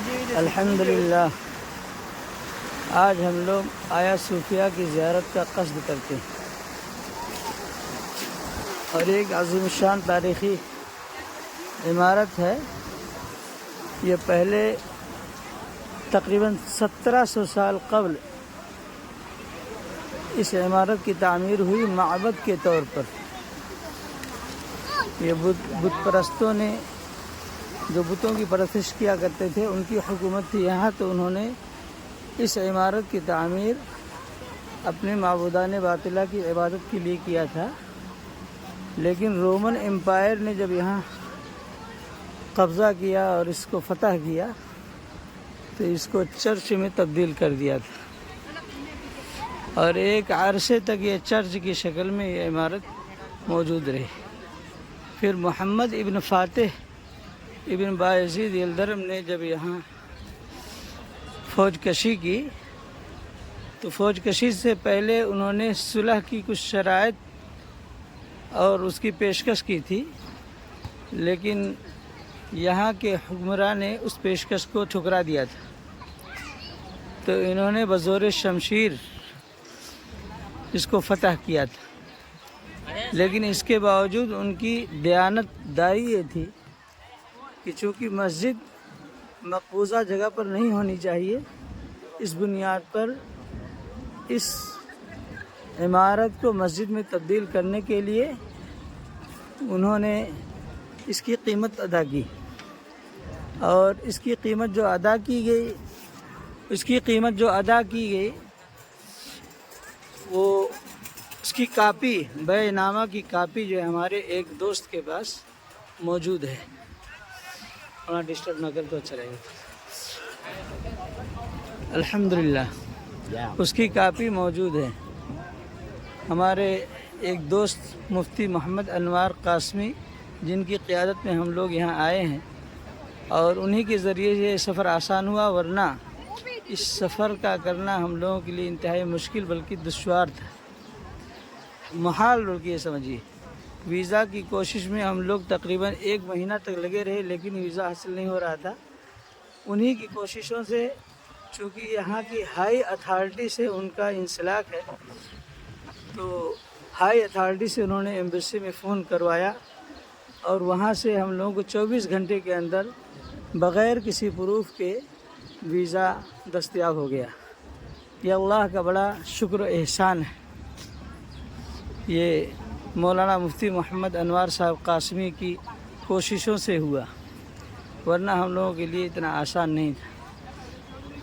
الحمدللہ آج ہم لوگ آیا صوفیہ کی زیارت کا قصد کرتے ہیں اور ایک عظیم شان تاریخی عمارت ہے۔ یہ پہلے تقریباً 1700 سال قبل اس عمارت کی تعمیر ہوئی معبد کے طور پر۔ یہ بت پرستوں نے جو بتوں کی پرستش کیا کرتے تھے ان کی حکومت تھی یہاں، تو انہوں نے اس عمارت کی تعمیر اپنے معبودان باطلہ کی عبادت کے لیے کیا تھا، لیکن رومن امپائر نے جب یہاں قبضہ کیا اور اس کو فتح کیا تو اس کو چرچ میں تبدیل کر دیا تھا، اور ایک عرصے تک یہ چرچ کی شکل میں یہ عمارت موجود رہی۔ پھر محمد ابن فاتح ابن بایزید یلدرم نے جب یہاں فوج کشی کی تو فوج کشی سے پہلے انہوں نے صلح کی کچھ شرائط اور اس کی پیشکش کی تھی، لیکن یہاں کے حکمراں نے اس پیشکش کو ٹھکرا دیا تھا، تو انہوں نے بزور شمشیر اس کو فتح کیا تھا۔ لیکن اس کے باوجود ان کی دیانت داری یہ تھی کہ چونکہ مسجد مقبوضہ جگہ پر نہیں ہونی چاہیے، اس بنیاد پر اس عمارت کو مسجد میں تبدیل کرنے کے لیے انہوں نے اس کی قیمت ادا کی، اور اس کی قیمت جو ادا کی گئی وہ اس کی کاپی، بیع نامہ کی کاپی جو ہمارے ایک دوست کے پاس موجود ہے، تھوڑا ڈسٹرب نہ کر تو اچھا رہے گا۔ الحمدللہ اس کی کاپی موجود ہے۔ ہمارے ایک دوست مفتی محمد انوار قاسمی جن کی قیادت میں ہم لوگ یہاں آئے ہیں، اور انہی کے ذریعے یہ سفر آسان ہوا، ورنہ اس سفر کا کرنا ہم لوگوں کے لیے انتہائی مشکل بلکہ دشوار تھا، محال بلکہ یہ سمجھیے۔ ویزا کی کوشش میں ہم لوگ تقریباً 1 مہینہ تک لگے رہے، لیکن ویزا حاصل نہیں ہو رہا تھا۔ انہی کی کوششوں سے، چونکہ یہاں کی ہائی اتھارٹی سے ان کا انسلاک ہے، تو ہائی اتھارٹی سے انہوں نے ایمبیسی میں فون کروایا، اور وہاں سے ہم لوگوں کو 24 گھنٹے کے اندر بغیر کسی پروف کے ویزا دستیاب ہو گیا۔ یہ اللہ کا بڑا شکر و احسان ہے، یہ مولانا مفتی محمد انوار صاحب قاسمی کی کوششوں سے ہوا، ورنہ ہم لوگوں کے لیے اتنا آسان نہیں تھا۔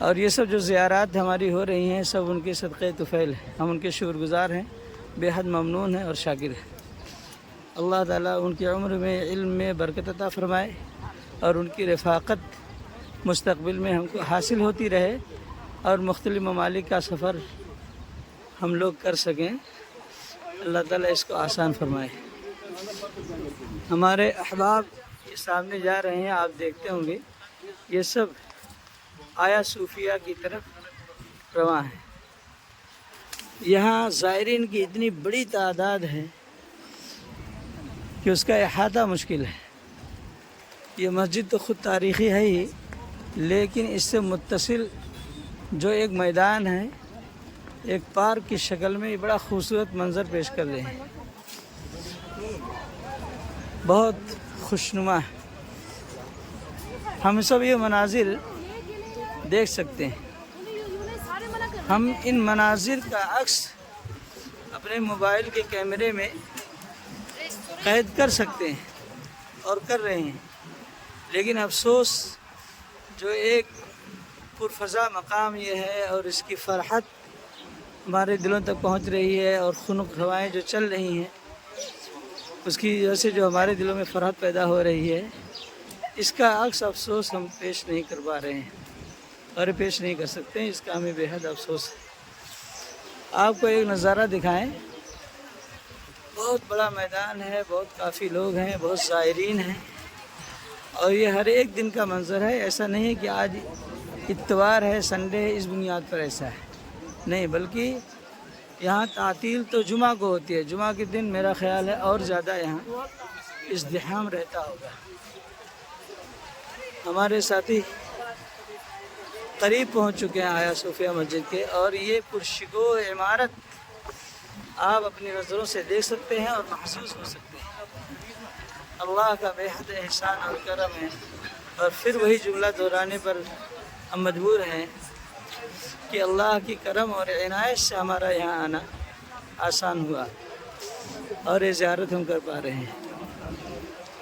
اور یہ سب جو زیارات ہماری ہو رہی ہیں سب ان کے صدقے طفیل ہیں، ہم ان کے شکر گزار ہیں، بے حد ممنون ہیں اور شاکر ہیں۔ اللہ تعالیٰ ان کی عمر میں، علم میں برکت عطا فرمائے، اور ان کی رفاقت مستقبل میں ہم کو حاصل ہوتی رہے، اور مختلف ممالک کا سفر ہم لوگ کر سکیں۔ اللہ تعالیٰ اس کو آسان فرمائے۔ ہمارے احباب یہ سامنے جا رہے ہیں، آپ دیکھتے ہوں گے، یہ سب آیا صوفیہ کی طرف رواں ہیں۔ یہاں زائرین کی اتنی بڑی تعداد ہے کہ اس کا احاطہ مشکل ہے۔ یہ مسجد تو خود تاریخی ہے ہی، لیکن اس سے متصل جو ایک میدان ہے، ایک پارک کی شکل میں، یہ بڑا خوبصورت منظر پیش کر رہے ہیں، بہت خوشنما ہے۔ ہم سب یہ مناظر دیکھ سکتے ہیں، ہم ان مناظر کا عکس اپنے موبائل کے کیمرے میں قید کر سکتے ہیں اور کر رہے ہیں، لیکن افسوس جو ایک پرفضا مقام یہ ہے، اور اس کی فرحت ہمارے دلوں تک پہنچ رہی ہے، اور خنک ہوائیں جو چل رہی ہیں اس کی وجہ سے جو ہمارے دلوں میں فرحت پیدا ہو رہی ہے، اس کا عکس افسوس ہم پیش نہیں کر پا رہے ہیں اور پیش نہیں کر سکتے ہیں، اس کا ہمیں بے حد افسوس ہے۔ آپ کو ایک نظارہ دکھائیں، بہت بڑا میدان ہے، بہت کافی لوگ ہیں، بہت زائرین ہیں، اور یہ ہر ایک دن کا منظر ہے۔ ایسا نہیں ہے کہ آج اتوار ہے، سنڈے ہے، اس بنیاد پر ایسا ہے نہیں، بلکہ یہاں تعطیل تو جمعہ کو ہوتی ہے، جمعہ کے دن میرا خیال ہے اور زیادہ یہاں ازدحام رہتا ہوگا۔ ہمارے ساتھی قریب پہنچ چکے ہیں آیا صوفیہ مسجد کے، اور یہ پرشکوہ عمارت آپ اپنی نظروں سے دیکھ سکتے ہیں اور محسوس ہو سکتے ہیں۔ اللہ کا بے حد احسان اور کرم ہے، اور پھر وہی جملہ دہرانے پر ہم مجبور ہیں کہ اللہ کی کرم اور عنایت سے ہمارا یہاں آنا آسان ہوا، اور یہ زیارت ہم کر پا رہے ہیں۔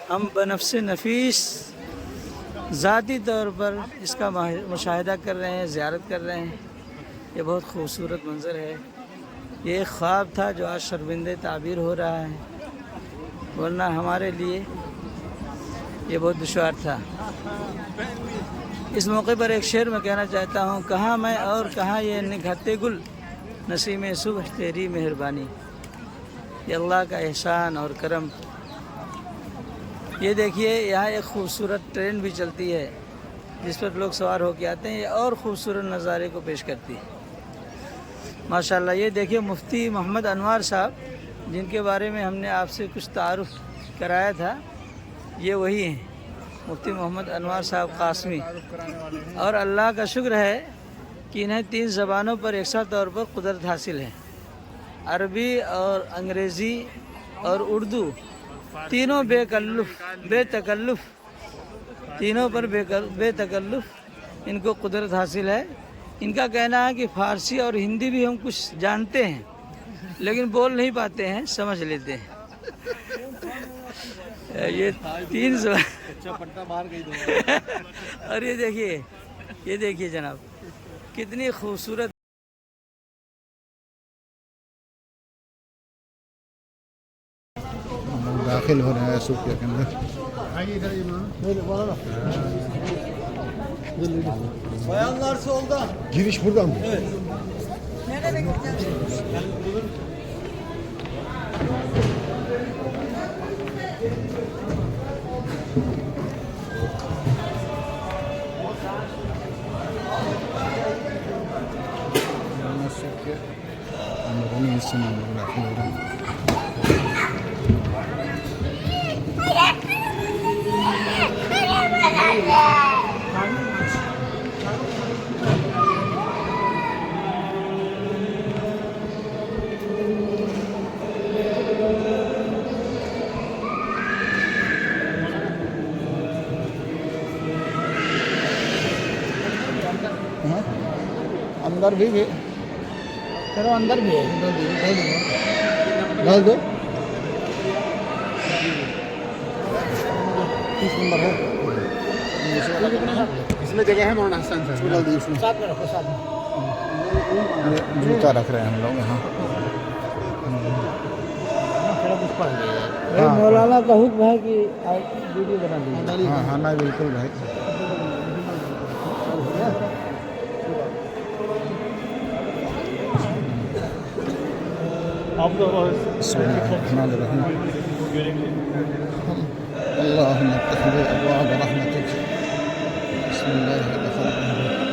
ہم بنفس نفیس ذاتی طور پر اس کا مشاہدہ کر رہے ہیں، زیارت کر رہے ہیں۔ یہ بہت خوبصورت منظر ہے۔ یہ ایک خواب تھا جو آج شرمندہ تعبیر ہو رہا ہے، ورنہ ہمارے لیے یہ بہت دشوار تھا۔ اس موقع پر ایک شعر میں کہنا چاہتا ہوں، کہاں میں اور کہاں یہ نگہتے گل، نسیم صبح تیری مہربانی۔ یہ اللہ کا احسان اور کرم۔ یہ دیکھیے یہاں ایک خوبصورت ٹرین بھی چلتی ہے جس پر لوگ سوار ہو کے آتے ہیں، یہ اور خوبصورت نظارے کو پیش کرتی ہے ماشاءاللہ۔ یہ دیکھیے مفتی محمد انوار صاحب، جن کے بارے میں ہم نے آپ سے کچھ تعارف کرایا تھا، یہ وہی ہیں مفتی محمد انوار صاحب قاسمی۔ اور اللہ کا شکر ہے کہ انہیں 3 زبانوں پر یکساں طور پر قدرت حاصل ہے، عربی اور انگریزی اور اردو، تینوں بے تکلف تینوں پر بے تکلف ان کو قدرت حاصل ہے۔ ان کا کہنا ہے کہ فارسی اور ہندی بھی ہم کچھ جانتے ہیں لیکن بول نہیں پاتے ہیں، سمجھ لیتے ہیں۔ یہ 3 زبان اور یہ دیکھیے جناب کتنی خوبصورت داخل ہو رہے ہیں صوفیہ کے اندر۔ Bayanlar solda. Giriş buradan mı? Evet. صوفیہ اندرونی حصے میں لوگ داخل ہو رہے ہیں۔ اندر بھی کرو، اندر بھی ہے۔ ڈال دو 30 نمبر ہے اس میں جگہ ہے مولانا حسن صاحب، ڈال دیجیے اس میں، ساتھ میں رکھو، ساتھ میں۔ جوتا رکھ رہے ہیں ہم لوگ یہاں۔ مولانا کا حکم ہے کہ ویڈیو بنا دیجیے۔ ہاں ہاں نہیں بالکل بھائی۔ بسم اللہ الرحمن الرحیم، اللہم افتح لي ابواب رحمتک، بسم اللہ الرحمن الرحیم۔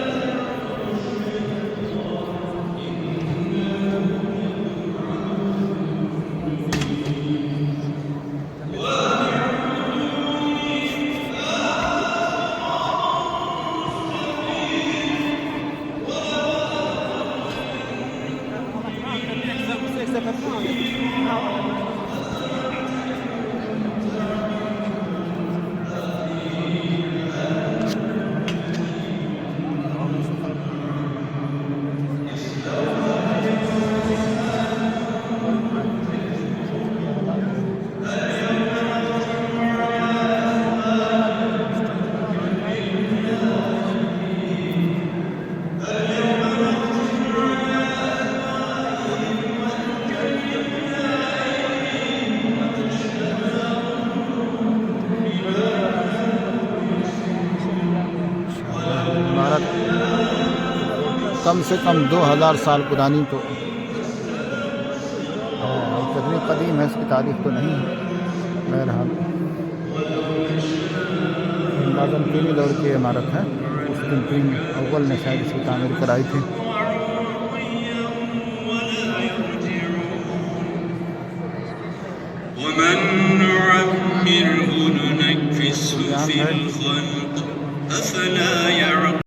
کم سے کم 2000 سال پرانی تو کتنی قدیم ہے اس کی تاریخ تو نہیں ہے، بہرحال بیزنطینی دور کی عمارت ہے۔ قسطنطین اول نے شاید اس کی تعمیر کرائی تھی۔ ومن نعمره ننكسه في الخلق أفلا يعقلون